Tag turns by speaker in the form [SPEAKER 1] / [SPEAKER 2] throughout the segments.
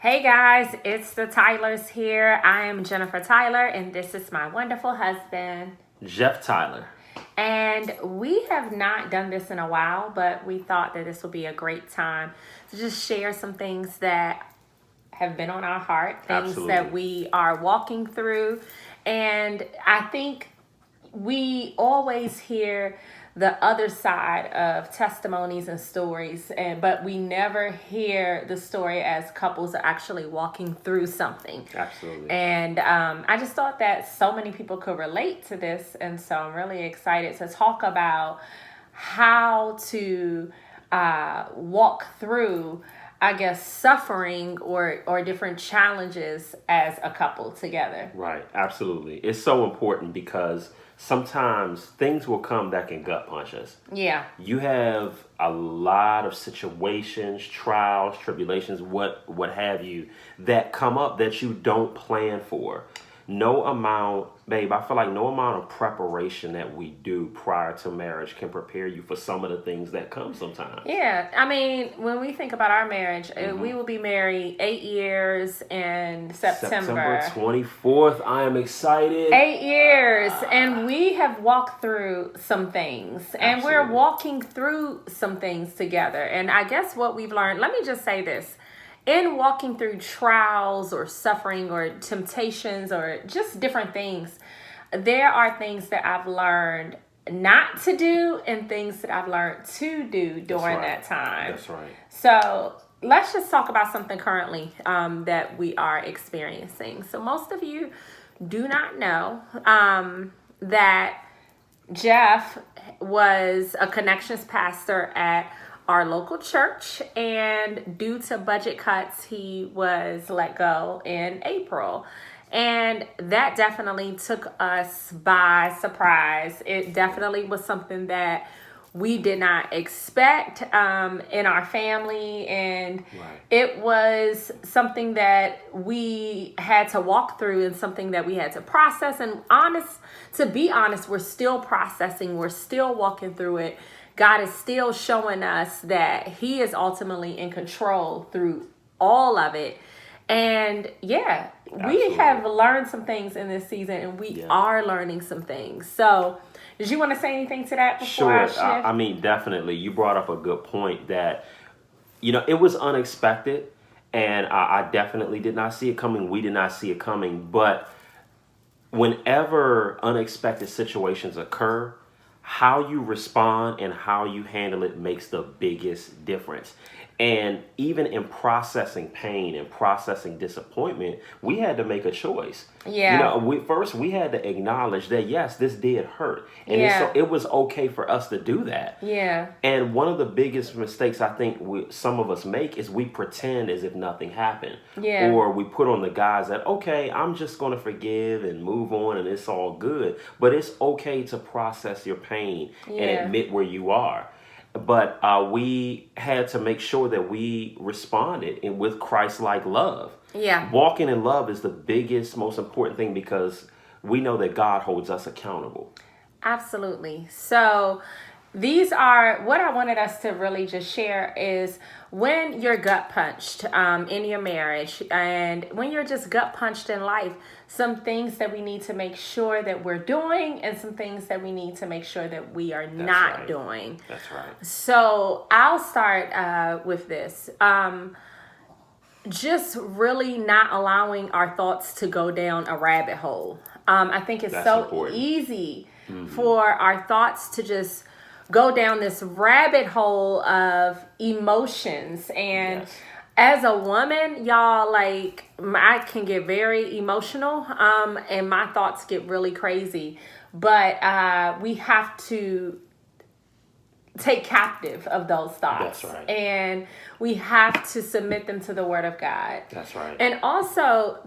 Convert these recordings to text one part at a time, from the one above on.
[SPEAKER 1] Hey guys, it's the Tylers here. I am Jennifer Tyler, and this is my wonderful husband.
[SPEAKER 2] Jeff Tyler.
[SPEAKER 1] And we have not done this in a while, but we thought that this would be a great time to just share some things that have been on our heart, things
[SPEAKER 2] Absolutely.
[SPEAKER 1] that we are walking through. And I think we always hear the other side of testimonies and stories, but we never hear the story as couples are actually walking through something.
[SPEAKER 2] Absolutely.
[SPEAKER 1] And I just thought that so many people could relate to this, and so I'm really excited to talk about how to walk through, I guess, suffering or different challenges as a couple together.
[SPEAKER 2] Right. Absolutely. It's so important because sometimes things will come that can gut punch us.
[SPEAKER 1] Yeah.
[SPEAKER 2] You have a lot of situations, trials, tribulations, what have you, that come up that you don't plan for. No amount, babe, I feel like no amount of preparation that we do prior to marriage can prepare you for some of the things that come sometimes.
[SPEAKER 1] Yeah, I mean, when we think about our marriage, we will be married 8 years in
[SPEAKER 2] September
[SPEAKER 1] September.
[SPEAKER 2] 24th, I am excited.
[SPEAKER 1] 8 years, and we have walked through some things, and we're
[SPEAKER 2] Absolutely.
[SPEAKER 1] walking through some things together. And I guess what we've learned, let me just say this, in walking through trials or suffering or temptations or just different things, there are things that I've learned not to do and things that I've learned to do during
[SPEAKER 2] right.
[SPEAKER 1] that time.
[SPEAKER 2] That's right.
[SPEAKER 1] So let's just talk about something currently that we are experiencing. So most of you do not know that Jeff was a connections pastor at our local church, and due to budget cuts, he was let go in April. And that definitely took us by surprise. It definitely was something that we did not expect in our family, and
[SPEAKER 2] Right.
[SPEAKER 1] it was something that we had to walk through and something that we had to process. And to be honest, we're still processing, we're still walking through it. God is still showing us that He is ultimately in control through all of it. And yeah, we
[SPEAKER 2] Absolutely.
[SPEAKER 1] have learned some things in this season, and we are learning some things. So did you want to say anything to that before I
[SPEAKER 2] Sure.
[SPEAKER 1] shift?
[SPEAKER 2] I mean, definitely. You brought up a good point that, it was unexpected, and I definitely did not see it coming. We did not see it coming. But whenever unexpected situations occur, how you respond and how you handle it makes the biggest difference. And even in processing pain and processing disappointment, we had to make a choice.
[SPEAKER 1] Yeah.
[SPEAKER 2] We had to acknowledge that yes, this did hurt, and
[SPEAKER 1] Yeah.
[SPEAKER 2] it was okay for us to do that.
[SPEAKER 1] Yeah.
[SPEAKER 2] And one of the biggest mistakes I think some of us make is we pretend as if nothing happened.
[SPEAKER 1] Yeah.
[SPEAKER 2] Or we put on the guise that, okay, I'm just going to forgive and move on and it's all good. But it's okay to process your pain and
[SPEAKER 1] Yeah.
[SPEAKER 2] admit where you are. But we had to make sure that we responded with Christ-like love.
[SPEAKER 1] Yeah.
[SPEAKER 2] Walking in love is the biggest, most important thing because we know that God holds us accountable.
[SPEAKER 1] Absolutely. So these are what I wanted us to really just share is when you're gut punched in your marriage, and when you're just gut punched in life, some things that we need to make sure that we're doing and some things that we need to make sure that we are not
[SPEAKER 2] right.
[SPEAKER 1] doing.
[SPEAKER 2] That's right.
[SPEAKER 1] So I'll start with this. Just really not allowing our thoughts to go down a rabbit hole. I think it's
[SPEAKER 2] That's
[SPEAKER 1] so
[SPEAKER 2] important.
[SPEAKER 1] easy for our thoughts to just go down this rabbit hole of emotions. And
[SPEAKER 2] Yes.
[SPEAKER 1] as a woman, y'all, like, I can get very emotional and my thoughts get really crazy. But we have to take captive of those thoughts.
[SPEAKER 2] That's right.
[SPEAKER 1] And we have to submit them to the Word of God.
[SPEAKER 2] That's right.
[SPEAKER 1] And also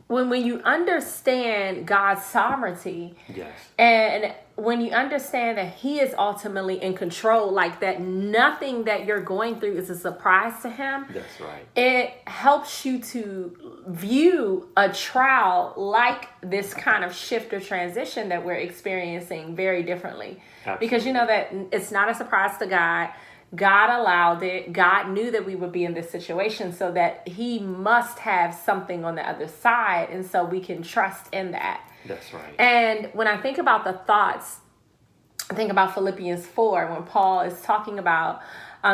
[SPEAKER 1] when you understand God's sovereignty,
[SPEAKER 2] Yes.
[SPEAKER 1] and when you understand that He is ultimately in control, like that nothing that you're going through is a surprise to Him,
[SPEAKER 2] That's right.
[SPEAKER 1] it helps you to view a trial like this kind of shift or transition that we're experiencing very differently.
[SPEAKER 2] Absolutely.
[SPEAKER 1] Because you know that it's not a surprise to God. God allowed it. God knew that we would be in this situation, so that he must have something on the other side. And so we can trust in that.
[SPEAKER 2] That's right.
[SPEAKER 1] And when I think about the thoughts, I think about Philippians 4, when Paul is talking about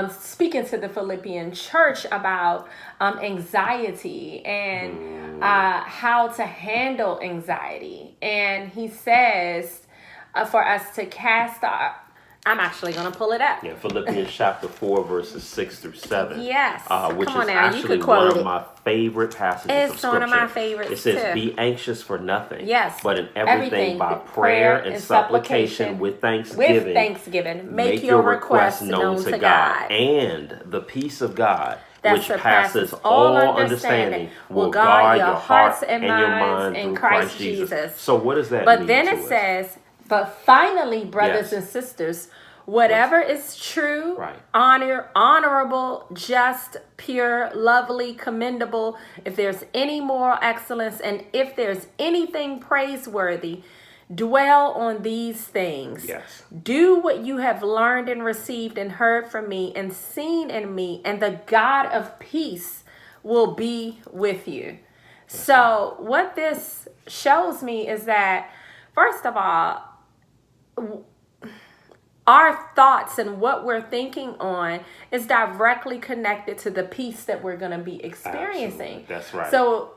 [SPEAKER 1] speaking to the Philippian church about anxiety and how to handle anxiety. And he says for us to cast our, I'm actually going to pull it up.
[SPEAKER 2] Yeah, Philippians chapter 4, verses 6 through 7.
[SPEAKER 1] Yes.
[SPEAKER 2] Which
[SPEAKER 1] Come on
[SPEAKER 2] is
[SPEAKER 1] now, you
[SPEAKER 2] actually
[SPEAKER 1] could quote
[SPEAKER 2] one
[SPEAKER 1] it.
[SPEAKER 2] of my favorite passages of
[SPEAKER 1] It's
[SPEAKER 2] Scripture.
[SPEAKER 1] one of my favorites,
[SPEAKER 2] It says,
[SPEAKER 1] too.
[SPEAKER 2] be anxious for nothing.
[SPEAKER 1] Yes.
[SPEAKER 2] But in everything by
[SPEAKER 1] with
[SPEAKER 2] prayer and supplication with thanksgiving.
[SPEAKER 1] With thanksgiving. Make your requests known to God.
[SPEAKER 2] And the peace of God,
[SPEAKER 1] that
[SPEAKER 2] which passes all understanding, will guard your hearts and your mind in Christ Jesus. So what does that mean?
[SPEAKER 1] But then it says, but finally, brothers and sisters, whatever is true,
[SPEAKER 2] right,
[SPEAKER 1] honorable, just, pure, lovely, commendable, if there's any moral excellence, and if there's anything praiseworthy, dwell on these things.
[SPEAKER 2] Yes.
[SPEAKER 1] Do what you have learned and received and heard from me and seen in me, and the God of peace will be with you. So what this shows me is that, first of all, our thoughts and what we're thinking on is directly connected to the peace that we're going to be experiencing.
[SPEAKER 2] Absolutely. That's right.
[SPEAKER 1] So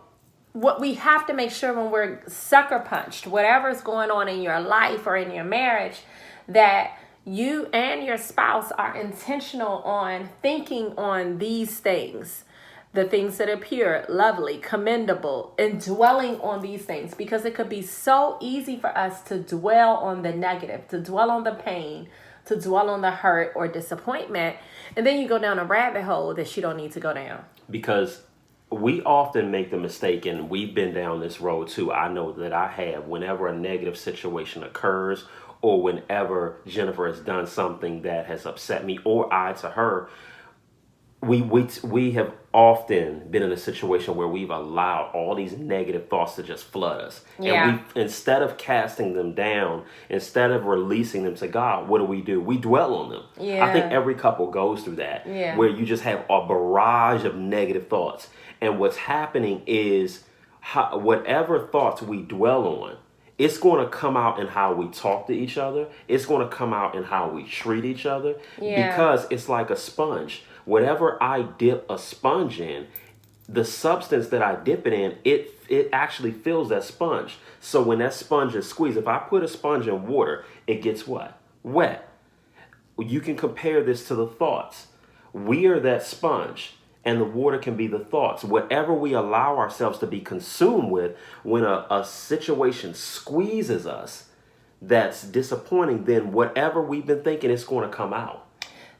[SPEAKER 1] what we have to make sure when we're sucker punched, whatever's going on in your life or in your marriage, that you and your spouse are intentional on thinking on these things. The things that are pure, lovely, commendable, and dwelling on these things, because it could be so easy for us to dwell on the negative, to dwell on the pain, to dwell on the hurt or disappointment, and then you go down a rabbit hole that you don't need to go down.
[SPEAKER 2] Because we often make the mistake, and we've been down this road too. I know that I have. Whenever a negative situation occurs, or whenever Jennifer has done something that has upset me, or I to her, we have often been in a situation where we've allowed all these negative thoughts to just flood us.
[SPEAKER 1] Yeah.
[SPEAKER 2] And we, instead of casting them down, instead of releasing them to God, what do? We dwell on them.
[SPEAKER 1] Yeah.
[SPEAKER 2] I think every couple goes through that, where you just have a barrage of negative thoughts. And what's happening is whatever thoughts we dwell on, it's going to come out in how we talk to each other. It's going to come out in how we treat each other, because it's like a sponge. Whatever I dip a sponge in, the substance that I dip it in, it actually fills that sponge. So when that sponge is squeezed, if I put a sponge in water, it gets what? Wet. You can compare this to the thoughts. We are that sponge, and the water can be the thoughts. Whatever we allow ourselves to be consumed with, when a situation squeezes us that's disappointing, then whatever we've been thinking is going to come out.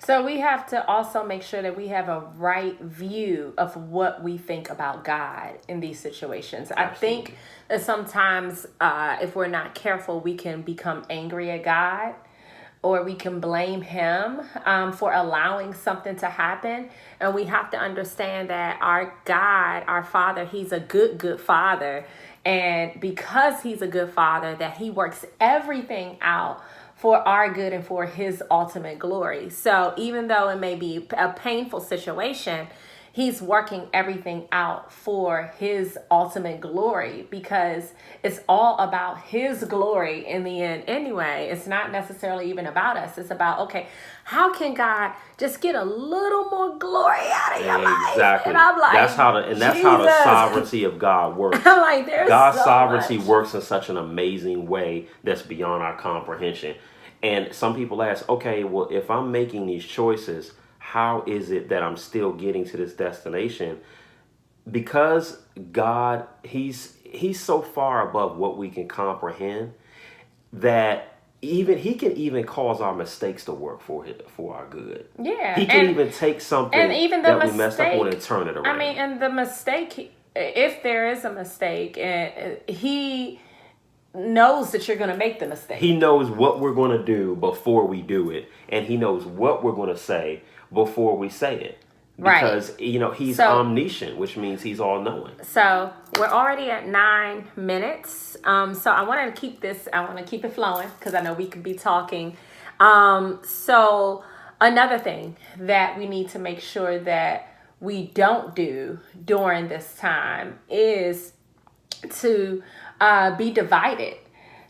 [SPEAKER 1] So we have to also make sure that we have a right view of what we think about God in these situations.
[SPEAKER 2] Absolutely.
[SPEAKER 1] I think that sometimes if we're not careful, we can become angry at God, or we can blame him for allowing something to happen. And we have to understand that our God, our Father, he's a good Father. And because he's a good Father, that he works everything out for our good and for his ultimate glory. So even though it may be a painful situation, he's working everything out for his ultimate glory, because it's all about his glory in the end anyway. It's not necessarily even about us. It's about, okay, how can God just get a little more glory out of your life?
[SPEAKER 2] Exactly.
[SPEAKER 1] And I'm like,
[SPEAKER 2] that's how the sovereignty of God works.
[SPEAKER 1] I'm like, there's
[SPEAKER 2] God's
[SPEAKER 1] so
[SPEAKER 2] sovereignty
[SPEAKER 1] much.
[SPEAKER 2] works in such an amazing way that's beyond our comprehension. And some people ask, okay, well, if I'm making these choices, how is it that I'm still getting to this destination? Because God, he's so far above what we can comprehend, that he can even cause our mistakes to work for our good.
[SPEAKER 1] Yeah.
[SPEAKER 2] He can even take something
[SPEAKER 1] and even the
[SPEAKER 2] that
[SPEAKER 1] mistake,
[SPEAKER 2] we messed up on and turn it around.
[SPEAKER 1] I mean, and the mistake, if there is a mistake, and he knows that you're going to make the mistake.
[SPEAKER 2] He knows what we're going to do before we do it, and he knows what we're going to say before we say it. Because, he's omniscient, which means he's all-knowing.
[SPEAKER 1] So we're already at 9 minutes. So I want to keep it flowing, because I know we could be talking. So another thing that we need to make sure that we don't do during this time is to be divided,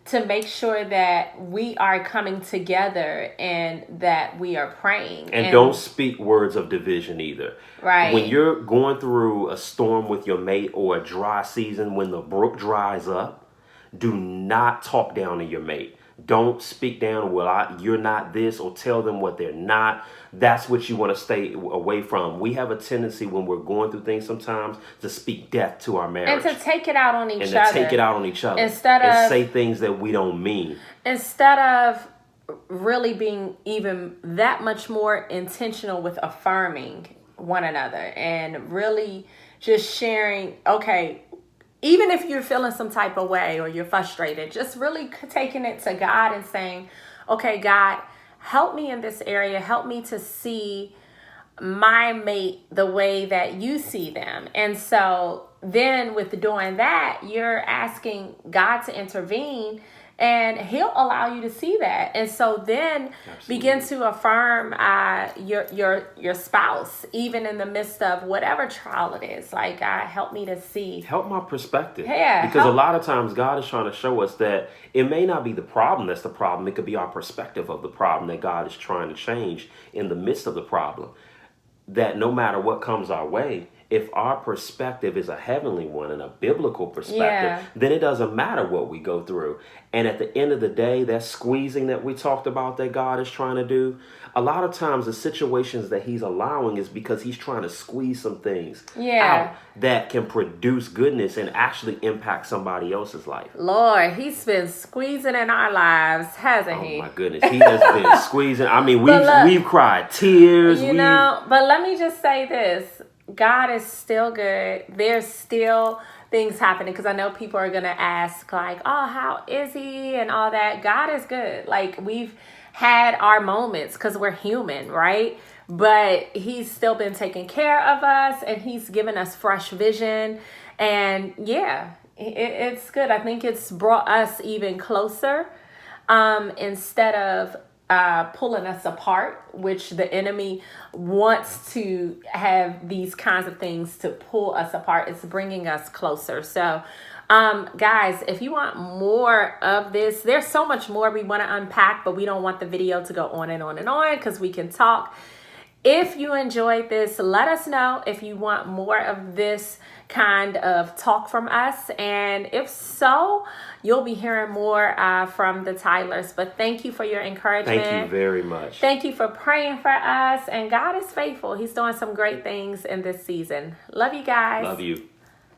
[SPEAKER 1] to make sure that we are coming together and that we are praying.
[SPEAKER 2] And don't speak words of division either.
[SPEAKER 1] Right.
[SPEAKER 2] When you're going through a storm with your mate or a dry season, when the brook dries up, do not talk down to your mate. Don't speak down, you're not this, or tell them what they're not. That's what you want to stay away from. We have a tendency when we're going through things sometimes to speak death to our marriage.
[SPEAKER 1] And to take it out on each other.
[SPEAKER 2] And to take it out on each other. And say things that we don't mean.
[SPEAKER 1] Instead of really being even that much more intentional with affirming one another and really just sharing, okay, even if you're feeling some type of way or you're frustrated, just really taking it to God and saying, okay, God, help me in this area. Help me to see my mate the way that you see them. And so then with doing that, you're asking God to intervene, and he'll allow you to see that. And so then begin to affirm your spouse, even in the midst of whatever trial it is. Like, God, help me to see.
[SPEAKER 2] Help my perspective.
[SPEAKER 1] Yeah.
[SPEAKER 2] Because a lot of times God is trying to show us that it may not be the problem that's the problem. It could be our perspective of the problem that God is trying to change in the midst of the problem. That no matter what comes our way, if our perspective is a heavenly one and a biblical perspective, then it doesn't matter what we go through. And at the end of the day, that squeezing that we talked about that God is trying to do, a lot of times the situations that he's allowing is because he's trying to squeeze some things out that can produce goodness and actually impact somebody else's life.
[SPEAKER 1] Lord, he's been squeezing in our lives, hasn't he?
[SPEAKER 2] Oh my goodness, he has been squeezing. I mean, we've cried tears.
[SPEAKER 1] But let me just say this. God is still good. There's still things happening, because I know people are going to ask, like, oh, how is he and all that. God is good. Like, we've had our moments because we're human, right? But he's still been taking care of us, and he's given us fresh vision. And it's good. I think it's brought us even closer, instead of pulling us apart, which the enemy wants to have these kinds of things to pull us apart. It's bringing us closer. So, guys, if you want more of this, there's so much more we want to unpack, but we don't want the video to go on and on and on, because we can talk. If you enjoyed this, let us know if you want more of this kind of talk from us. And if so, you'll be hearing more from the Tylers. But thank you for your encouragement.
[SPEAKER 2] Thank you very much.
[SPEAKER 1] Thank you for praying for us. And God is faithful. He's doing some great things in this season. Love you guys.
[SPEAKER 2] Love you.